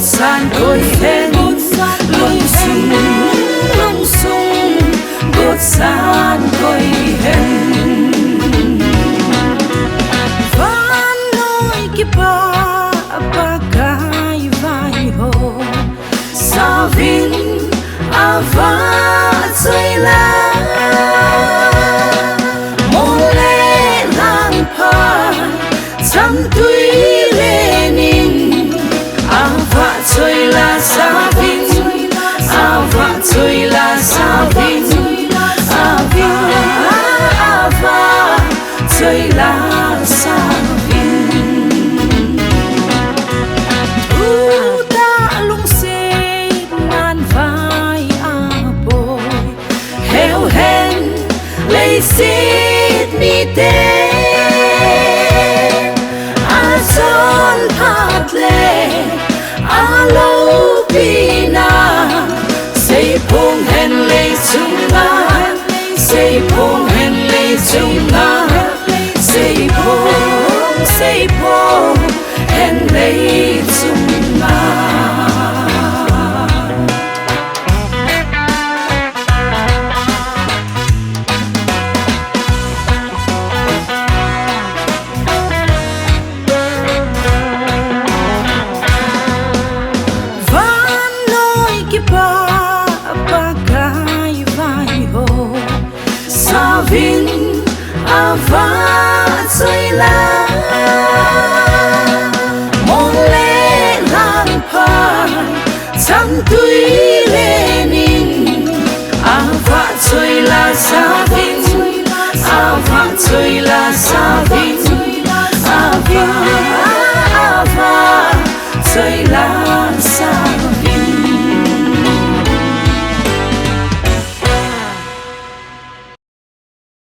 san côi hen lung sung gột san côi hen VANNOI KIPAH PAKAI Vaiphei sa vin ava chơi la mole lang pa chăm tuy lê ninh ava chơi la sa vin ava chơi la sa vin ava chơi la sa sit mi te a son pat le a lo pina say pong hen le chunga say pong hen le chunga say pong hen le chunga PAKAI Vaiphei sa vin ava chơi la mole lang pa chăm tuy lê ninh ava chơi la sa vin ava chơi la sa vin ava chơi la